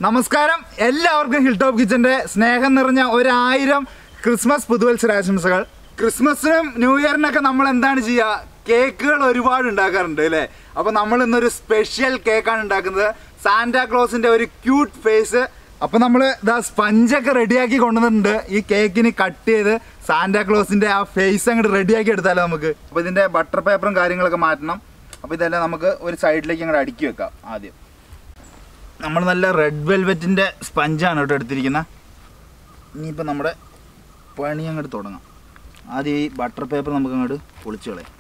നമസ്കാരം എല്ലാവർക്കും hill top കിച്ചന്റെ സ്നേഹം നിറഞ്ഞ 1000 ക്രിസ്മസ് പുതുവത്സരാശംസകൾ. ക്രിസ്മസിനും ന്യൂ ഇയറിനൊക്കെ നമ്മൾ എന്താണ് ചെയ്യുക? കേക്കുകൾ ഒരുപാട് ഉണ്ടാക്കാറുണ്ട് അല്ലേ? അപ്പോൾ നമ്മൾ ഇന്നൊരു സ്പെഷ്യൽ കേക്കാണ് ഉണ്ടാക്കുന്നത്. സാന്റാക്ലോസിന്റെ ഒരു ക്യൂട്ട് ഫേസ്. അപ്പോൾ നമ്മൾ ഇതാ സ്പഞ്ചൊക്കെ റെഡിയാക്കി കൊണ്ടുവന്നിട്ടുണ്ട്. ഈ കേക്കിന് കട്ട് ചെയ്ത് സാന്റാക്ലോസിന്റെ ആ ഫേസ് അങ്ങോട്ട് റെഡിയാക്കി എടുത്താലോ നമുക്ക്. അപ്പോൾ ഇതിന്റെ ബട്ടർ പേപ്പറും കാര്യങ്ങളൊക്കെ മാറ്റണം. അപ്പോൾ ഇതെല്ലാം നമുക്ക് ഒരു സൈഡിലേക്ക് അങ്ങോട്ട് അടുക്കി വെക്കാം. ആദ്യം നമ്മൾ നല്ല റെഡ് വെൽവെറ്റിൻ്റെ സ്പഞ്ചാണ് കേട്ടോ എടുത്തിരിക്കുന്നത്. ഇനിയിപ്പോൾ നമ്മുടെ പണി അങ്ങോട്ട് തുടങ്ങാം. ആദ്യം ഈ ബട്ടർ പേപ്പർ നമുക്ക് അങ്ങോട്ട് പൊളിച്ച് കളയാം.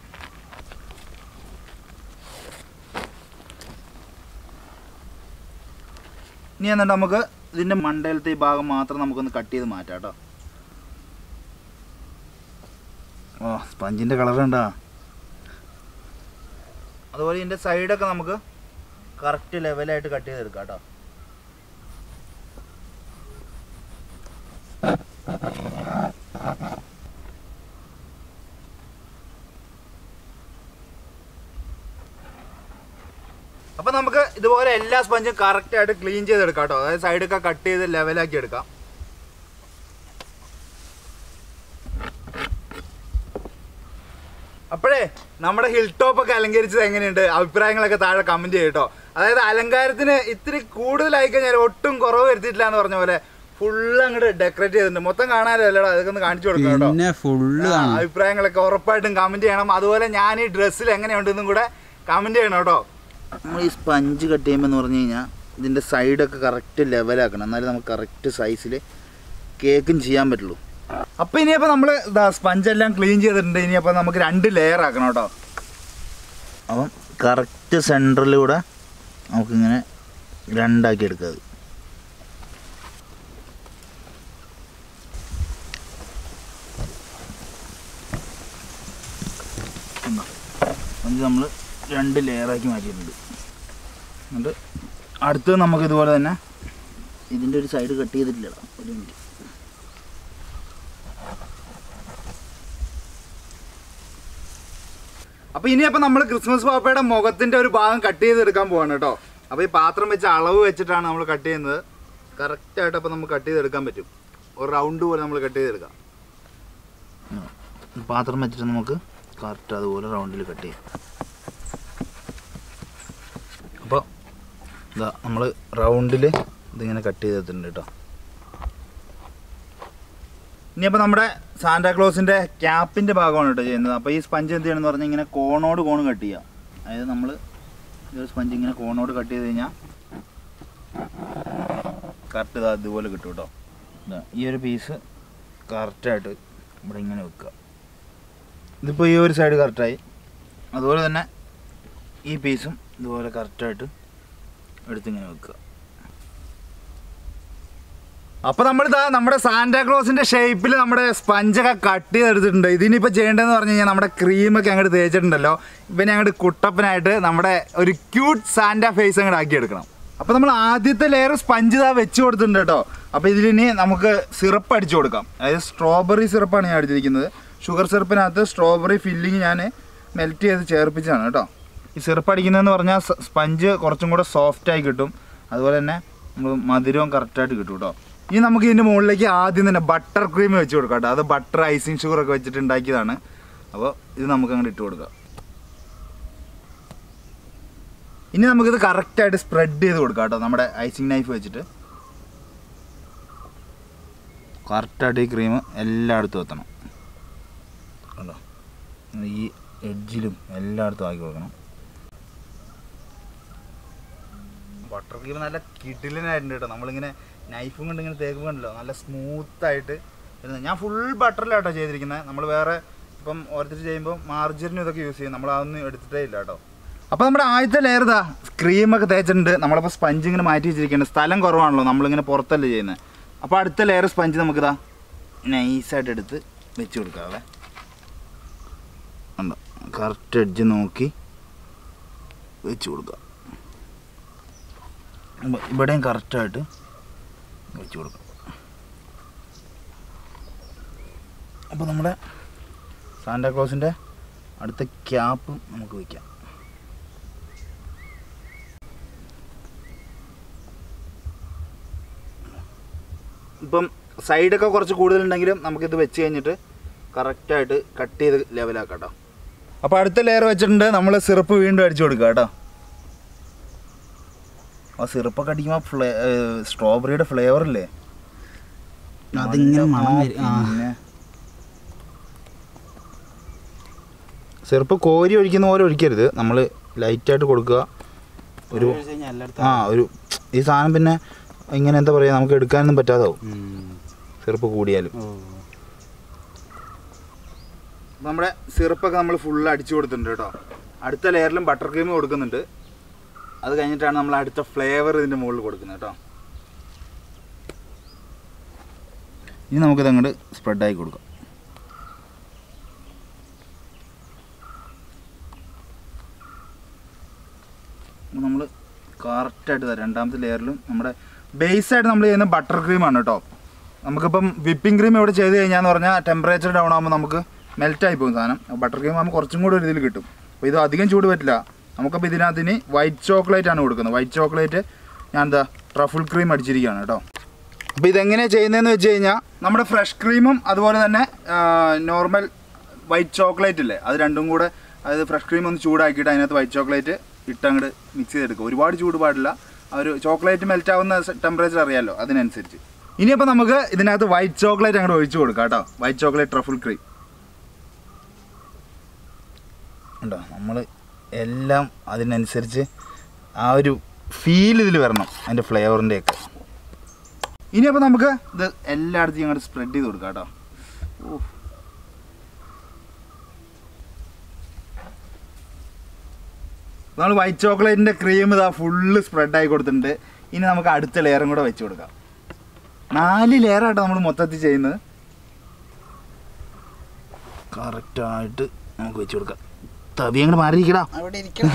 ഇനി എന്നിട്ട് നമുക്ക് ഇതിൻ്റെ മണ്ടയിലത്തെ ഈ ഭാഗം മാത്രം നമുക്കൊന്ന് കട്ട് ചെയ്ത് മാറ്റാം കേട്ടോ. ഓ, സ്പഞ്ചിൻ്റെ കളർ ഉണ്ടോ? അതുപോലെ ഇതിൻ്റെ സൈഡൊക്കെ നമുക്ക് കറക്റ്റ് ലെവലായിട്ട് കട്ട് ചെയ്തെടുക്കാം കേട്ടോ. അപ്പം നമുക്ക് ഇതുപോലെ എല്ലാ സ്പഞ്ചും കറക്റ്റായിട്ട് ക്ലീൻ ചെയ്തെടുക്കാം കേട്ടോ. അതായത് സൈഡൊക്കെ കട്ട് ചെയ്ത് ലെവലാക്കി എടുക്കാം. അപ്പോഴേ നമ്മുടെ ഹിൽ ടോപ്പൊക്കെ അലങ്കരിച്ചത് എങ്ങനെയുണ്ട്? അഭിപ്രായങ്ങളൊക്കെ താഴെ കമൻറ്റ് ചെയ്യും കേട്ടോ. അതായത് അലങ്കാരത്തിന് ഇത്തിരി കൂടുതലായി കഴിഞ്ഞാൽ ഒട്ടും കുറവ് വരുത്തിയിട്ടില്ല എന്ന് പറഞ്ഞ പോലെ ഫുള്ള് അങ്ങോട്ട് ഡെക്കറേറ്റ് ചെയ്തിട്ടുണ്ട്. മൊത്തം കാണാനല്ലോ, അതൊക്കെ ഒന്ന് കാണിച്ചു കൊടുക്കാം കേട്ടോ. അഭിപ്രായങ്ങളൊക്കെ ഉറപ്പായിട്ടും കമൻറ്റ് ചെയ്യണം. അതുപോലെ ഞാൻ ഈ ഡ്രസ്സിൽ എങ്ങനെയുണ്ടെന്നും കൂടെ കമൻറ്റ് ചെയ്യണം കേട്ടോ. നമ്മൾ ഈ സ്പഞ്ച് കട്ട് ചെയ്യുമ്പോൾ എന്ന് പറഞ്ഞു കഴിഞ്ഞാൽ ഇതിൻ്റെ സൈഡൊക്കെ കറക്റ്റ് ലെവലാക്കണം, എന്നാലും നമുക്ക് കറക്റ്റ് സൈസിൽ കേക്കും ചെയ്യാൻ പറ്റുള്ളൂ. അപ്പോൾ ഇനിയപ്പോൾ നമ്മൾ സ്പഞ്ചെല്ലാം ക്ലീൻ ചെയ്തിട്ടുണ്ട്. ഇനിയപ്പോൾ നമുക്ക് 2 ലെയർ ആക്കണം കേട്ടോ. അപ്പം കറക്റ്റ് സെൻറ്ററിലൂടെ നമുക്കിങ്ങനെ 2 ആക്കി എടുക്കാം. അത് നമ്മൾ 2 ലെയറാക്കി മാറ്റിയിട്ടുണ്ട്. എന്നിട്ട് അടുത്തത് നമുക്ക് ഇതുപോലെ തന്നെ ഇതിൻ്റെ ഒരു സൈഡ് കട്ട് ചെയ്തിട്ടില്ല. ഒരു മിനിറ്റ്. അപ്പോൾ ഇനിയപ്പോൾ നമ്മൾ ക്രിസ്മസ് പാപ്പയുടെ മുഖത്തിൻ്റെ ഒരു ഭാഗം കട്ട് ചെയ്തെടുക്കാൻ പോവാണ് കേട്ടോ. അപ്പോൾ ഈ പാത്രം വെച്ച് അളവ് വെച്ചിട്ടാണ് നമ്മൾ കട്ട് ചെയ്യുന്നത്. കറക്റ്റായിട്ട് അപ്പോൾ നമുക്ക് കട്ട് ചെയ്തെടുക്കാൻ പറ്റും. ഒരു റൗണ്ട് പോലെ നമ്മൾ കട്ട് ചെയ്തെടുക്കാം. പാത്രം വെച്ചിട്ട് നമുക്ക് കറക്റ്റ് അതുപോലെ റൗണ്ടിൽ കട്ട് ചെയ്യാം. അപ്പോൾ ഇതാ നമ്മൾ റൗണ്ടിൽ ഇതിങ്ങനെ കട്ട് ചെയ്തിട്ടുണ്ട് കേട്ടോ. ഇനിയിപ്പോൾ നമ്മുടെ സാന്റാക്ലോസിൻ്റെ ക്യാപ്പിൻ്റെ ഭാഗമാണ് കേട്ടോ ചെയ്യുന്നത്. അപ്പോൾ ഈ സ്പഞ്ച് എന്ത് ചെയ്യണമെന്ന് പറഞ്ഞാൽ ഇങ്ങനെ കോണോട് കോണ് കട്ട് ചെയ്യുക. അതായത് നമ്മൾ ഈ സ്പഞ്ച് ഇങ്ങനെ കോണോട് കട്ട് ചെയ്ത് കഴിഞ്ഞാൽ കറക്റ്റ് ഇതാ ഇതുപോലെ കിട്ടും കേട്ടോ. ഇതാ ഈ ഒരു പീസ് കറക്റ്റായിട്ട് ഇവിടെ ഇങ്ങനെ വെക്കുക. ഇതിപ്പോൾ ഈ ഒരു സൈഡ് കറക്റ്റായി. അതുപോലെ തന്നെ ഈ പീസും ഇതുപോലെ കറക്റ്റായിട്ട് എടുത്തിങ്ങനെ വെക്കുക. അപ്പോൾ നമ്മളിതാ നമ്മുടെ സാന്റാക്ലോസിൻ്റെ ഷേപ്പിൽ നമ്മുടെ സ്പഞ്ചൊക്കെ കട്ട് ചെയ്തെടുത്തിട്ടുണ്ട്. ഇതിനിപ്പോൾ ചെയ്യേണ്ടതെന്ന് പറഞ്ഞു കഴിഞ്ഞാൽ നമ്മുടെ ക്രീമൊക്കെ അങ്ങോട്ട് തേച്ചിട്ടുണ്ടല്ലോ, ഇപ്പം അങ്ങോട്ട് കുട്ടപ്പനായിട്ട് നമ്മുടെ ഒരു ക്യൂട്ട് സാന്റാ ഫേസ് അങ്ങോട്ട് ആക്കിയെടുക്കണം. അപ്പോൾ നമ്മൾ ആദ്യത്തെ ലെയർ സ്പഞ്ച് ഇതാ വെച്ച് കൊടുത്തിട്ടുണ്ട് കേട്ടോ. അപ്പോൾ ഇതിലിനി നമുക്ക് സിറപ്പ് അടിച്ചു കൊടുക്കാം. അതായത് സ്ട്രോബെറി സിറപ്പാണ് ഞാൻ അടിച്ചിരിക്കുന്നത്. ഷുഗർ സിറപ്പിനകത്ത് സ്ട്രോബെറി ഫില്ലിങ് ഞാൻ മെൽറ്റ് ചെയ്ത് ചേർപ്പിച്ചതാണ് കേട്ടോ. ഈ സിറപ്പ് അടിക്കുന്നതെന്ന് പറഞ്ഞാൽ സ്പഞ്ച് കുറച്ചും കൂടെ സോഫ്റ്റായി കിട്ടും. അതുപോലെ തന്നെ നമ്മൾ മധുരവും കറക്റ്റായിട്ട് കിട്ടും കേട്ടോ. ഇനി നമുക്ക് ഇതിൻ്റെ മുകളിലേക്ക് ആദ്യം തന്നെ ബട്ടർ ക്രീം വെച്ച് കൊടുക്കാം കേട്ടോ. അത് ബട്ടർ ഐസിങ് ഷുഗറൊക്കെ വെച്ചിട്ട് ഉണ്ടാക്കിയതാണ്. അപ്പോൾ ഇത് നമുക്ക് അങ്ങോട്ട് ഇട്ട് കൊടുക്കാം. ഇനി നമുക്കിത് കറക്റ്റായിട്ട് സ്പ്രെഡ് ചെയ്ത് കൊടുക്കാം കേട്ടോ. നമ്മുടെ ഐസിങ് നൈഫ് വെച്ചിട്ട് കറക്റ്റായിട്ട് ഈ ക്രീം എല്ലായിടത്തും എത്തണം കേട്ടോ. ഈ എഡ്ജിലും എല്ലായിടത്തും ആക്കി കൊടുക്കണം. ബട്ടർ ക്രീം നല്ല കിടിലനായിട്ടുണ്ട് കേട്ടോ. നമ്മളിങ്ങനെ നൈഫും കൊണ്ട് ഇങ്ങനെ തേക്കുമ്പോൾ ഉണ്ടല്ലോ നല്ല സ്മൂത്തായിട്ട് വരുന്നത്. ഞാൻ ഫുൾ ബട്ടറിലാട്ടോ ചെയ്തിരിക്കുന്നത്. നമ്മൾ വേറെ ഇപ്പം ഓരോരുത്തർ ചെയ്യുമ്പോൾ മാർജറിനും ഇതൊക്കെ യൂസ് ചെയ്യും. നമ്മൾ അതൊന്നും എടുത്തിട്ടേ ഇല്ല കേട്ടോ. അപ്പോൾ നമ്മുടെ ആദ്യത്തെ ലെയർ ഇതാ ക്രീമൊക്കെ തേച്ചിട്ടുണ്ട്. നമ്മളിപ്പോൾ സ്പഞ്ച് ഇങ്ങനെ മാറ്റി വെച്ചിരിക്കുകയാണ്. സ്ഥലം കുറവാണല്ലോ, നമ്മളിങ്ങനെ പുറത്തല്ലേ ചെയ്യുന്നത്. അപ്പോൾ അടുത്ത ലെയർ സ്പഞ്ച് നമുക്കിതാ നൈസായിട്ട് എടുത്ത് വെച്ച് കൊടുക്കാവേ. ഉണ്ടോ, കറക്റ്റ് എഡ്ജ് നോക്കി വെച്ച് കൊടുക്കുക. ഇവിടെയും കറക്റ്റായിട്ട് വെച്ച് കൊടുക്കാം. അപ്പോൾ നമ്മുടെ സാന്റാക്ലോസിൻ്റെ അടുത്ത ക്യാപ്പ് നമുക്ക് വയ്ക്കാം. ഇപ്പം സൈഡൊക്കെ കുറച്ച് കൂടുതലുണ്ടെങ്കിലും നമുക്കിത് വെച്ച് കഴിഞ്ഞിട്ട് കറക്റ്റായിട്ട് കട്ട് ചെയ്ത് ലെവലാക്കാം കേട്ടോ. അപ്പോൾ അടുത്ത ലെയർ വെച്ചിട്ടുണ്ട്. നമ്മൾ സിറപ്പ് വീണ്ടും അടിച്ചു കൊടുക്കുക കേട്ടോ. ആ സിറപ്പൊക്കെ അടിക്കുമ്പോൾ സ്ട്രോബെറിയുടെ ഫ്ലേവർ ഇല്ലേ, പിന്നെ സിറപ്പ് കോരി ഒഴിക്കുന്ന പോലെ ഒഴിക്കരുത്, നമ്മൾ ലൈറ്റായിട്ട് കൊടുക്കുക. ഒരു ഈ സാധനം പിന്നെ ഇങ്ങനെ എന്താ പറയുക, നമുക്ക് എടുക്കാനൊന്നും പറ്റാതാവും സിറപ്പ് കൂടിയാലും. നമ്മുടെ സിറപ്പൊക്കെ നമ്മൾ ഫുള്ള് അടിച്ചു കൊടുത്തിട്ടുണ്ട് കേട്ടോ. അടുത്ത ലെയറിലും ബട്ടർ ക്രീം കൊടുക്കുന്നുണ്ട്. അത് കഴിഞ്ഞിട്ടാണ് നമ്മൾ അടുത്ത ഫ്ലേവർ ഇതിൻ്റെ മുകളിൽ കൊടുക്കുന്നത് കേട്ടോ. ഇനി നമുക്കിത് അങ്ങോട്ട് സ്പ്രെഡായി കൊടുക്കാം. നമ്മൾ കറക്റ്റായിട്ട് തരാം. രണ്ടാമത്തെ ലെയറിലും നമ്മുടെ ബേസായിട്ട് നമ്മൾ ചെയ്യുന്ന ബട്ടർ ക്രീമാണ് കേട്ടോ. നമുക്കിപ്പം വിപ്പിംഗ് ക്രീം ഇവിടെ ചെയ്ത് കഴിഞ്ഞാന്ന് പറഞ്ഞാൽ ടെമ്പറേച്ചർ ഡൗൺ ആകുമ്പോൾ നമുക്ക് മെൽറ്റായി പോകും സാധനം. ബട്ടർ ക്രീം ആകുമ്പോൾ കുറച്ചും കൂടി ഒരു ഇതിൽ കിട്ടും. അപ്പോൾ ഇത് അധികം ചൂട് പറ്റില്ല. നമുക്കപ്പോൾ ഇതിനകത്തിന് വൈറ്റ് ചോക്ലേറ്റ് ആണ് കൊടുക്കുന്നത്. വൈറ്റ് ചോക്ലേറ്റ് ഞാൻ എന്താ ട്രഫിൾ ക്രീം അടിച്ചിരിക്കുകയാണ് കേട്ടോ. അപ്പോൾ ഇതെങ്ങനെയാണ് ചെയ്യുന്നതെന്ന് വെച്ച് കഴിഞ്ഞാൽ നമ്മുടെ ഫ്രഷ് ക്രീമും അതുപോലെ തന്നെ നോർമൽ വൈറ്റ് ചോക്ലേറ്റ് ഇല്ലേ, അത് രണ്ടും കൂടെ, അതായത് ഫ്രഷ് ക്രീം ഒന്ന് ചൂടാക്കിയിട്ട് അതിനകത്ത് വൈറ്റ് ചോക്ലേറ്റ് ഇട്ടങ്ങോട്ട് മിക്സ് ചെയ്തെടുക്കുക. ഒരുപാട് ചൂട് പാടില്ല. ഒരു ചോക്ലേറ്റ് മെൽറ്റ് ആവുന്ന ടെമ്പറേച്ചർ അറിയാമല്ലോ, അതിനനുസരിച്ച്. ഇനിയിപ്പോൾ നമുക്ക് ഇതിനകത്ത് വൈറ്റ് ചോക്ലേറ്റ് അങ്ങോട്ട് ഒഴിച്ചു കൊടുക്കാം കേട്ടോ. വൈറ്റ് ചോക്ലേറ്റ് ട്രഫിൾ ക്രീം ഉണ്ടോ. നമ്മൾ എല്ലാം അതിനനുസരിച്ച് ആ ഒരു ഫീൽ ഇതിൽ വരണം, അതിൻ്റെ ഫ്ലേവറിൻ്റെയൊക്കെ. ഇനിയപ്പോൾ നമുക്ക് ഇത് എല്ലായിടത്തും അങ്ങോട്ട് സ്പ്രെഡ് ചെയ്ത് കൊടുക്കാം കേട്ടോ. നമ്മൾ വൈറ്റ് ചോക്ലേറ്റിൻ്റെ ക്രീം ഇതാ ഫുള്ള് സ്പ്രെഡായി കൊടുത്തിട്ടുണ്ട്. ഇനി നമുക്ക് അടുത്ത ലെയറും കൂടെ വെച്ച് കൊടുക്കാം. 4 ലെയറായിട്ടോ നമ്മൾ മൊത്തത്തിൽ ചെയ്യുന്നത്. കറക്റ്റായിട്ട് നമുക്ക് വെച്ച് കൊടുക്കാം. തവി അങ്ങോട്ട് മാറിയിരിക്കടാ, അവിടെ ഇരിക്കണം.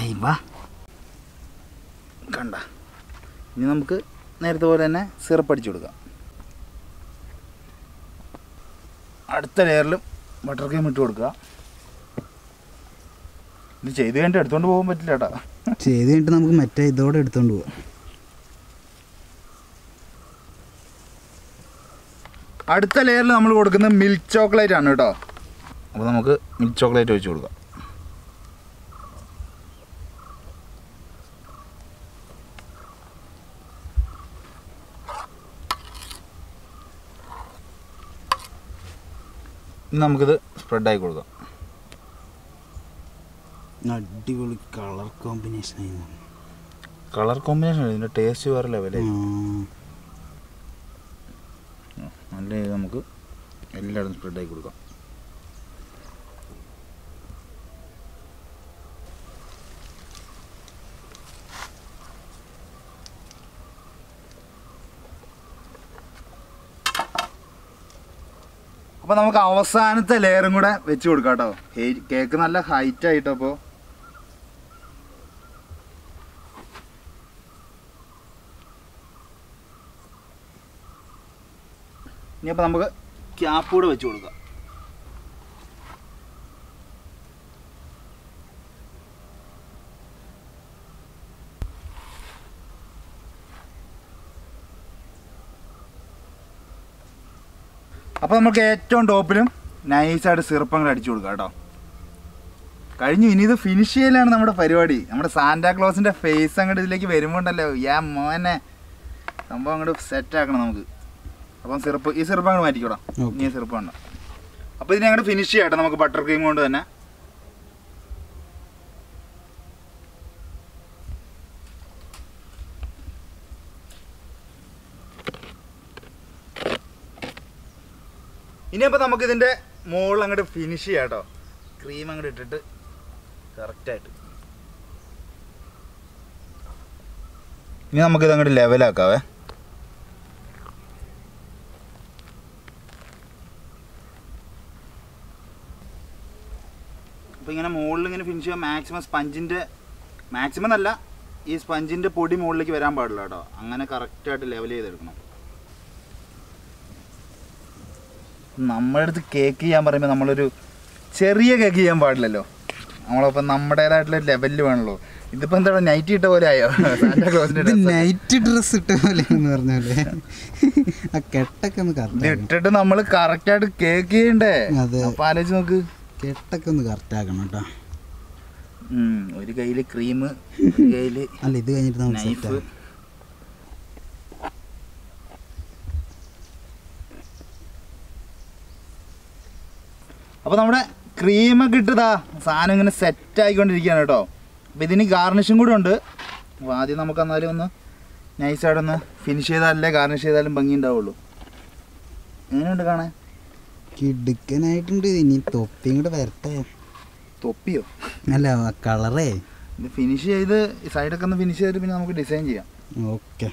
അയ്യവാ കണ്ട. ഇനി നമുക്ക് നേരത്തെ പോലെ തന്നെ സിറപ്പ് അടിച്ചു കൊടുക്കാം. അടുത്ത ലെയറിലും ബട്ടർ ക്രീം ഇട്ട് കൊടുക്കുക. ഇത് ചെയ്ത് കഴിഞ്ഞിട്ട് എടുത്തോണ്ട് പോകാൻ പറ്റില്ല കേട്ടോ. ചെയ്ത് കഴിഞ്ഞിട്ട് നമുക്ക് മറ്റേ ഇതോടെ എടുത്തോണ്ട് പോവാം. അടുത്ത ലെയറിൽ നമ്മൾ കൊടുക്കുന്നത് മിൽക്ക് ചോക്ലേറ്റ് ആണ് കേട്ടോ. അപ്പോൾ നമുക്ക് മിൽക്ക് ചോക്ലേറ്റ് ഒഴിച്ച് കൊടുക്കാം. ഇനി നമുക്കിത് സ്പ്രെഡായി കൊടുക്കാം. അടിപൊളി കളർ കോമ്പിനേഷൻ ആയിരുന്നു. കളർ കോമ്പിനേഷൻ ഇതിൻ്റെ ടേസ്റ്റ് വേറെ ലെവലായി. നല്ല നമുക്ക് എല്ലായിടും സ്പ്രെഡായി കൊടുക്കാം. അപ്പോൾ നമുക്ക് അവസാനത്തെ ലെയറും കൂടെ വെച്ച് കൊടുക്കാം കേട്ടോ. കേക്ക് നല്ല ഹൈറ്റ് ആയിട്ടോ. അപ്പോൾ ഇനിയപ്പോൾ നമുക്ക് ക്യാപ്പ് കൂടെ വെച്ച് കൊടുക്കാം. അപ്പോൾ നമുക്ക് ഏറ്റവും ടോപ്പിലും നൈസായിട്ട് സിറപ്പ് അങ്ങോട്ട് അടിച്ചു കൊടുക്കാം കേട്ടോ. കഴിഞ്ഞു. ഇനി ഇത് ഫിനിഷ് ചെയ്യലാണ് നമ്മുടെ പരിപാടി. നമ്മുടെ സാന്റാക്ലോസിൻ്റെ ഫേസ് അങ്ങോട്ട് ഇതിലേക്ക് വരുമ്പോണ്ടല്ലോ, മോനെ സംഭവം അങ്ങോട്ട് സെറ്റാക്കണം നമുക്ക്. അപ്പം സിറപ്പ്, ഈ സിറപ്പ് അങ്ങോട്ട് മാറ്റിക്കോടാം. ഇനി സിറപ്പ് വേണ്ട. അപ്പോൾ ഇതിനെ അങ്ങോട്ട് ഫിനിഷ് ചെയ്യാം കേട്ടോ നമുക്ക് ബട്ടർ ക്രീം കൊണ്ട് തന്നെ. ഇനിയപ്പോൾ നമുക്കിതിൻ്റെ മുകളിൽ അങ്ങോട്ട് ഫിനിഷ് ചെയ്യാം കേട്ടോ. ക്രീം അങ്ങോട്ട് ഇട്ടിട്ട് കറക്റ്റായിട്ട്. ഇനി നമുക്കിത് അങ്ങോട്ട് ലെവലാക്കാവേ. അപ്പോൾ ഇങ്ങനെ മുകളിൽ ഇങ്ങനെ ഫിനിഷ് ചെയ്യാൻ മാക്സിമം സ്പഞ്ചിൻ്റെ, മാക്സിമം അല്ല, ഈ സ്പഞ്ചിൻ്റെ പൊടി മുകളിലേക്ക് വരാൻ പാടില്ല കേട്ടോ. അങ്ങനെ കറക്റ്റായിട്ട് ലെവൽ ചെയ്തെടുക്കണം. നമ്മുടെ അടുത്ത് കേക്ക് ചെയ്യാൻ പറയുമ്പോൾ നമ്മളൊരു ചെറിയ കേക്ക് ചെയ്യാൻ പാടില്ലല്ലോ. നമ്മളപ്പം നമ്മുടേതായിട്ടുള്ള ലെവലിൽ വേണല്ലോ. ഇതിപ്പോ എന്താണ് നൈറ്റ് ഇട്ട പോലെ ആയോ? സാന്റാ ക്ലോസിന്റെ നൈറ്റ് ഡ്രസ് ഇട്ട പോലെ എന്ന് പറഞ്ഞാലേ ആ കെട്ടൊക്കെ ഒന്ന് കറക്റ്റ് ഇട്ടിട്ട് നമ്മൾ കറക്റ്റ് ആയിട്ട് കേക്ക് ചെയ്യണ്ടേ? അതെ, അപ്പൊ ആലോചിച്ച് നോക്ക്. കെട്ടൊക്കെ ഒന്ന് കറക്റ്റ് ആക്കണം കേട്ടോ. ഒരു കയ്യില് ക്രീം, ഒരു കയ്യില് അല്ല ഇത് കഴിഞ്ഞിട്ട് നമുക്ക് നൈഫ്. അപ്പോൾ നമ്മുടെ ക്രീമൊക്കെ ഇട്ടതാ സാധനം ഇങ്ങനെ സെറ്റ് ആയിക്കൊണ്ടിരിക്കുകയാണ് കേട്ടോ. അപ്പോൾ ഇതിന് ഗാർണിഷും കൂടെ ഉണ്ട്. അപ്പോൾ ആദ്യം നമുക്ക് എന്നാലും ഒന്ന് നൈസായിട്ടൊന്ന് ഫിനിഷ് ചെയ്താലല്ലേ ഗാർണിഷ് ചെയ്താലും ഭംഗി ഉണ്ടാവുള്ളൂ. എങ്ങനെയുണ്ട് കാണാൻ? കിടുക്കനായിട്ടുണ്ട്. ഇനി തൊപ്പിയും കൂടെ വരട്ടെ. തൊപ്പിയോ? അല്ല കളറേ. ഇത് ഫിനിഷ് ചെയ്ത് സൈഡൊക്കെ ഒന്ന് ഫിനിഷ് ചെയ്തിട്ട് പിന്നെ നമുക്ക് ഡിസൈൻ ചെയ്യാം. ഓക്കെ.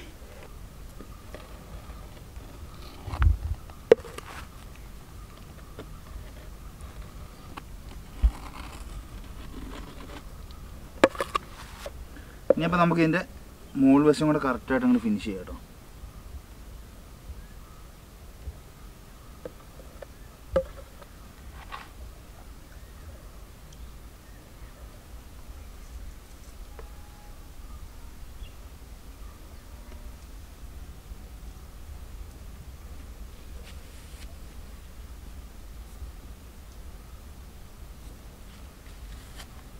ഇനിയപ്പോൾ നമുക്ക് ഇതിൻ്റെ മുകൾ വശം കൂടെ കറക്റ്റായിട്ട് അങ്ങോട്ട് ഫിനിഷ് ചെയ്യാം കേട്ടോ.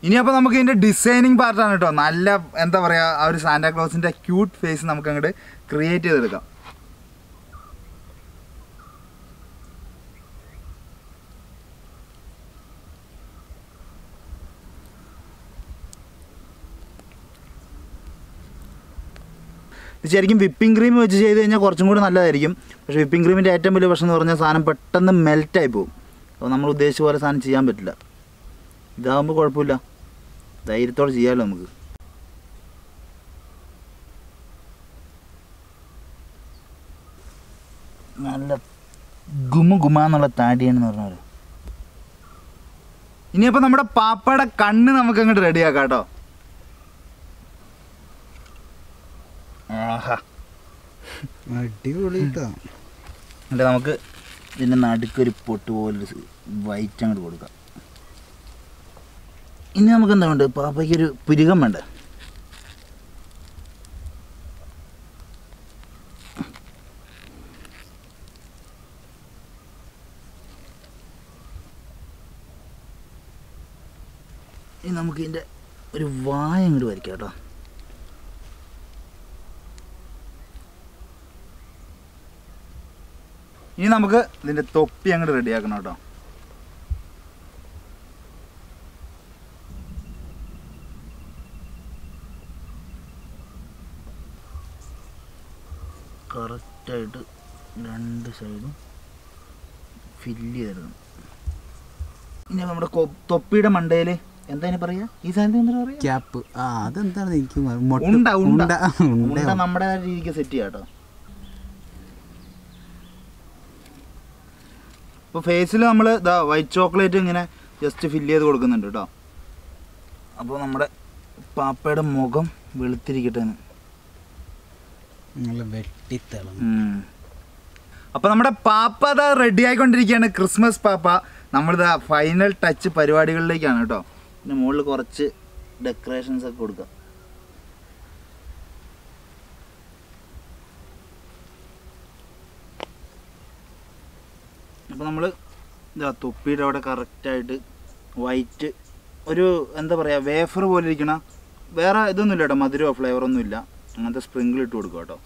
ഇനി അപ്പോൾ നമുക്ക് ഇതിൻ്റെ ഡിസൈനിങ് പാർട്ടാണ് കേട്ടോ. നല്ല എന്താ പറയുക, ആ ഒരു സാന്റാ ക്ലോസിൻ്റെ ക്യൂട്ട് ഫേസ് നമുക്ക് അങ്ങോട്ട് ക്രിയേറ്റ് ചെയ്തെടുക്കാം. ശരിക്കും വിപ്പിംഗ് ക്രീം വെച്ച് ചെയ്ത് കഴിഞ്ഞാൽ കുറച്ചും കൂടി നല്ലതായിരിക്കും. പക്ഷേ വിപ്പിംഗ് ക്രീമിൻ്റെ ഏറ്റവും വലിയ പ്രശ്നം എന്ന് പറഞ്ഞാൽ സാധനം പെട്ടെന്ന് മെൽറ്റായി പോകും. അപ്പോൾ നമ്മൾ ഉദ്ദേശിച്ച പോലെ സാധനം ചെയ്യാൻ പറ്റില്ല. ഇതാകുമ്പോൾ കുഴപ്പമില്ല, ധൈര്യത്തോടെ ചെയ്യാമല്ലോ നമുക്ക്. നല്ല ഗുമാന്നുള്ള താടിയാണെന്ന് പറഞ്ഞാൽ. ഇനിയപ്പോൾ നമ്മുടെ പാപ്പയുടെ കണ്ണ് നമുക്ക് അങ്ങോട്ട് റെഡിയാക്കാം കേട്ടോ. ആഹാ, അടിപൊളി കേട്ടോ. എന്നിട്ട് നമുക്ക് ഇതിൻ്റെ നടുക്കൊരു പൊട്ട് പോലൊരു വൈറ്റ് അങ്ങോട്ട് കൊടുക്കാം. ഇനി നമുക്ക് എന്താ വേണ്ടത്? പാപ്പയ്ക്കൊരു പുരുകം വേണ്ട. ഇനി നമുക്ക് ഇതിൻ്റെ ഒരു വായ അങ്ങോട്ട് വരയ്ക്കാം കേട്ടോ. ഇനി നമുക്ക് ഇതിൻ്റെ തൊപ്പി അങ്ങോട്ട് റെഡിയാക്കണം കേട്ടോ. കറക്റ്റായിട്ട് രണ്ട് സൈഡും ഫില്ല് ചെയ്തെടുക്കണം. ഇനി നമ്മുടെ തൊപ്പിയുടെ മണ്ടയിൽ എന്താ പറയുക? ഈ സാധനത്തിന് എന്താ പറയുക? ക്യാപ്പ്. ആ അതെന്താണ് എനിക്ക് ഉണ്ട ഉണ്ട ഉണ്ട നമ്മുടെ രീതിക്ക് സെറ്റ് ചെയ്യാം കേട്ടോ. ഇപ്പോൾ ഫേസിൽ നമ്മൾ ഇതാ വൈറ്റ് ചോക്ലേറ്റ് ഇങ്ങനെ ജസ്റ്റ് ഫില്ല് ചെയ്ത് കൊടുക്കുന്നുണ്ട് കേട്ടോ. അപ്പോൾ നമ്മുടെ പാപ്പയുടെ മുഖം വെളുത്തിരിക്കട്ടെ. നല്ല വെട്ടിത്തളം. അപ്പോൾ നമ്മുടെ പാപ്പ അതാ റെഡി ആയിക്കൊണ്ടിരിക്കുകയാണ്. ക്രിസ്മസ് പാപ്പ. നമ്മളിതാ ഫൈനൽ ടച്ച് പരിപാടികളിലേക്കാണ് കേട്ടോ. പിന്നെ മുകളിൽ കുറച്ച് ഡെക്കറേഷൻസ് ഒക്കെ കൊടുക്കാം. അപ്പോൾ നമ്മൾ ഇതാ തൊപ്പിയുടെ അവിടെ കറക്റ്റായിട്ട് വൈറ്റ് ഒരു എന്താ പറയുക വേഫർ പോലെ ഇരിക്കണ, വേറെ ഇതൊന്നുമില്ല കേട്ടോ, മധുരമോ ഫ്ലേവറൊന്നുമില്ല, അങ്ങനത്തെ സ്പ്രിങ്കിൾ ഇട്ട് കൊടുക്കുക കേട്ടോ.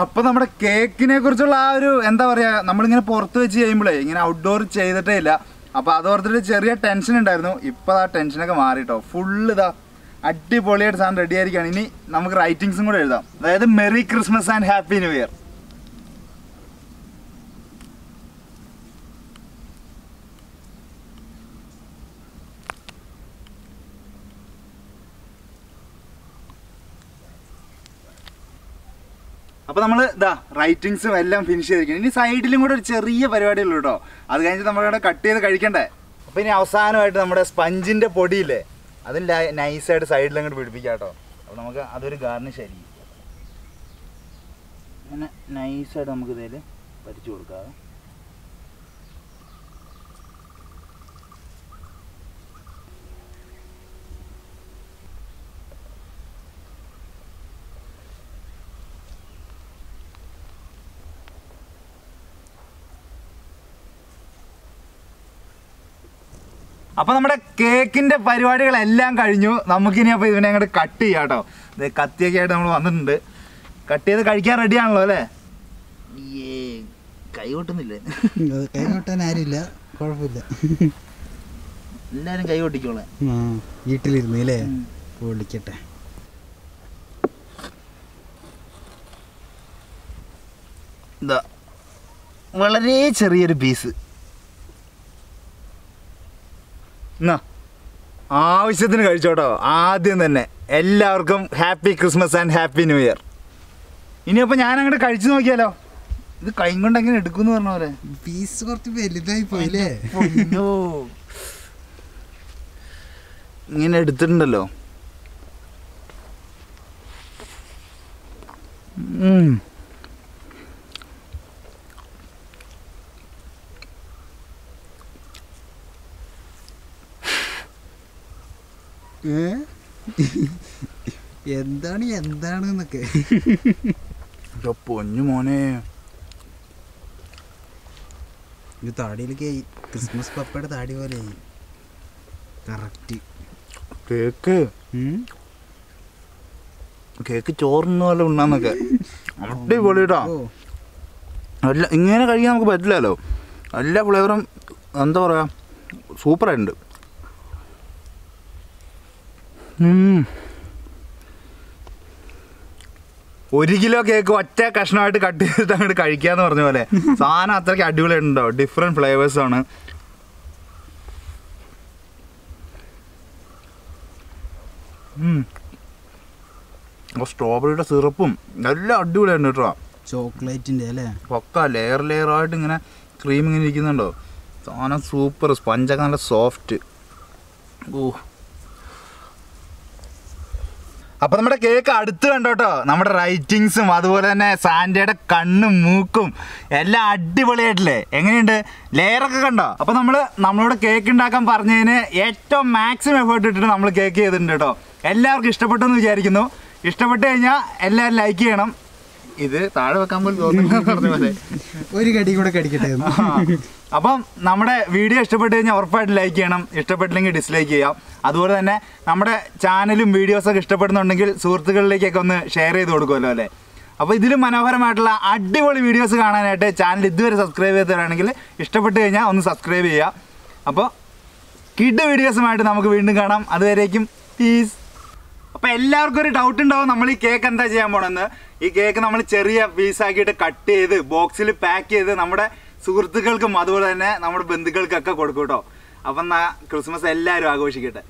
അപ്പോൾ നമ്മുടെ കേക്കിനെ കുറിച്ചുള്ള ആ ഒരു എന്താ പറയുക, നമ്മളിങ്ങനെ പുറത്ത് വെച്ച് ചെയ്യുമ്പോഴേ ഇങ്ങനെ ഔട്ട്ഡോർ ചെയ്തിട്ടേ ഇല്ല. അപ്പോൾ അതോർത്തിട്ട് ചെറിയ ടെൻഷൻ ഉണ്ടായിരുന്നു. ഇപ്പോൾ ആ ടെൻഷനൊക്കെ മാറി കേട്ടോ. ഫുള്ള് ഇതാ അടിപൊളിയായിട്ട് സാധനം റെഡി ആയിരിക്കുകയാണ്. ഇനി നമുക്ക് റൈറ്റിങ്സും കൂടെ എഴുതാം. അതായത് merry Christmas and happy new year. അപ്പോൾ നമ്മൾ ഇതാ റൈറ്റിങ്സും എല്ലാം ഫിനിഷ് ചെയ്തിരിക്കണം. ഇനി സൈഡിലും കൂടെ ഒരു ചെറിയ പരിപാടിയുള്ളൂ കേട്ടോ. അത് കഴിഞ്ഞിട്ട് നമ്മളിവിടെ കട്ട് ചെയ്ത് കഴിക്കണ്ടേ. അപ്പോൾ ഇനി അവസാനമായിട്ട് നമ്മുടെ സ്പഞ്ചിൻ്റെ പൊടിയില്ലേ, അതിൽ നൈസായിട്ട് സൈഡിൽ അങ്ങോട്ട് പിടിപ്പിക്കാം കേട്ടോ. അപ്പോൾ നമുക്ക് അതൊരു ഗാർണിഷ് ആയിരിക്കും. അങ്ങനെ നൈസായിട്ട് നമുക്ക് ഇതിൽ പരിച്ചു കൊടുക്കാം. അപ്പോൾ നമ്മുടെ കേക്കിൻ്റെ പരിപാടികളെല്ലാം കഴിഞ്ഞു. നമുക്കിനി അപ്പോൾ ഇതിനെ അങ്ങോട്ട് കട്ട് ചെയ്യാം കേട്ടോ. ഇത് കത്തിയൊക്കെ ആയിട്ട് നമ്മൾ വന്നിട്ടുണ്ട്. കട്ട് ചെയ്ത് കഴിക്കാൻ റെഡിയാണല്ലോ അല്ലേ? കൈ കൊട്ടുന്നില്ലേ? കൈ കൊട്ടാൻ ആരുമില്ല, കുഴപ്പമില്ല. എല്ലാവരും കൈ കൊട്ടിക്കോളെ. വീട്ടിലിരുന്ന് അല്ലേ? പൊളിക്കട്ടെ. എന്താ വളരെ ചെറിയൊരു പീസ്. എന്നാ ആവശ്യത്തിന് കഴിച്ചോട്ടോ. ആദ്യം തന്നെ എല്ലാവർക്കും happy Christmas and happy new year. ഇനിയപ്പോൾ ഞാൻ അങ്ങോട്ട് കഴിച്ചു നോക്കിയാലോ? ഇത് കൈ കൊണ്ട് എങ്ങനെ എടുക്കുമെന്ന് പറഞ്ഞ പോലെ പീസ് കുറച്ച് വലുതായി പോയില്ലേ? ഇങ്ങനെ എടുത്തിട്ടുണ്ടല്ലോ. എന്താണെന്നൊക്കെ പൊന്നു മോനെ. ഇത് താടിയിലേക്ക് ക്രിസ്മസ് പപ്പയുടെ താടി പോലെ കറക്റ്റ്. കേക്ക് ചോറിന് പോലെ ഉണ്ണാന്നൊക്കെ അടിപൊളിട്ടോ. അല്ല ഇങ്ങനെ കഴിക്കാൻ നമുക്ക് പറ്റില്ലല്ലോ. എല്ലാ ഫ്ലേവറും എന്താ പറയുക സൂപ്പറായിട്ടുണ്ട്. ഒരു കിലോ കേക്ക് ഒറ്റ കഷ്ണമായിട്ട് കട്ട് ചെയ്തിട്ട് അങ്ങോട്ട് കഴിക്കാന്ന് പറഞ്ഞ പോലെ സാധനം അത്രയ്ക്ക് അടിപൊളിയായിട്ടുണ്ടോ. ഡിഫറെൻറ്റ് ഫ്ലേവേഴ്സാണ്. സ്ട്രോബെറിയുടെ സിറപ്പും എല്ലാം അടിപൊളിയായിട്ട് കേട്ടോ. ചോക്ലേറ്റിൻ്റെ അല്ലേ? പൊക്ക ലെയറായിട്ട് ഇങ്ങനെ ക്രീം ഇങ്ങനെ ഇരിക്കുന്നുണ്ടോ. സാധനം സൂപ്പർ. സ്പഞ്ചൊക്കെ നല്ല സോഫ്റ്റ്. അപ്പോൾ നമ്മുടെ കേക്ക് അടുത്ത് കണ്ടോട്ടോ. നമ്മുടെ റൈറ്റിങ്സും അതുപോലെ തന്നെ സാന്റയുടെ കണ്ണും മൂക്കും എല്ലാം അടിപൊളിയായിട്ടില്ലേ? എങ്ങനെയുണ്ട്? ലെയറൊക്കെ കണ്ടോ? അപ്പോൾ നമ്മളോട് കേക്ക് ഉണ്ടാക്കാൻ പറഞ്ഞതിന് ഏറ്റവും മാക്സിമം എഫേർട്ട് ഇട്ടിട്ട് നമ്മൾ കേക്ക് ചെയ്തിട്ടുണ്ട് കേട്ടോ. എല്ലാവർക്കും ഇഷ്ടപ്പെട്ടെന്ന് വിചാരിക്കുന്നു. ഇഷ്ടപ്പെട്ട് കഴിഞ്ഞാൽ എല്ലാവരും ലൈക്ക് ചെയ്യണം. ഇത് താഴെ വെക്കാൻ പോലും തോന്നുന്നു പറഞ്ഞ പോലെ ഒരു കടി കൂടെ കടിക്കട്ടെ. അപ്പം നമ്മുടെ വീഡിയോ ഇഷ്ടപ്പെട്ട് കഴിഞ്ഞാൽ ഉറപ്പായിട്ട് ലൈക്ക് ചെയ്യണം. ഇഷ്ടപ്പെട്ടില്ലെങ്കിൽ ഡിസ്ലൈക്ക് ചെയ്യാം. അതുപോലെ തന്നെ നമ്മുടെ ചാനലും വീഡിയോസൊക്കെ ഇഷ്ടപ്പെടുന്നുണ്ടെങ്കിൽ സുഹൃത്തുക്കളിലേക്കൊക്കെ ഒന്ന് ഷെയർ ചെയ്ത് കൊടുക്കുമല്ലോ അല്ലേ? അപ്പോൾ ഇതിലും മനോഹരമായിട്ടുള്ള അടിപൊളി വീഡിയോസ് കാണാനായിട്ട് ചാനൽ ഇതുവരെ സബ്സ്ക്രൈബ് ചെയ്തവരാണെങ്കിൽ ഇഷ്ടപ്പെട്ട് കഴിഞ്ഞാൽ ഒന്ന് സബ്സ്ക്രൈബ് ചെയ്യുക. അപ്പോൾ കിഡ് വീഡിയോസുമായിട്ട് നമുക്ക് വീണ്ടും കാണാം. അതുവരേക്കും പീസ്. അപ്പോൾ എല്ലാവർക്കും ഒരു ഡൗട്ട് ഉണ്ടാവും നമ്മൾ ഈ കേക്ക് എന്താ ചെയ്യാൻ പോകണമെന്ന്. ഈ കേക്ക് നമ്മൾ ചെറിയ പീസാക്കിയിട്ട് കട്ട് ചെയ്ത് ബോക്സിൽ പാക്ക് ചെയ്ത് നമ്മുടെ സുഹൃത്തുക്കൾക്കും അതുപോലെ തന്നെ നമ്മുടെ ബന്ധുക്കൾക്കൊക്കെ കൊടുക്കും കേട്ടോ. അപ്പം ക്രിസ്മസ് എല്ലാവരും ആഘോഷിക്കട്ടെ.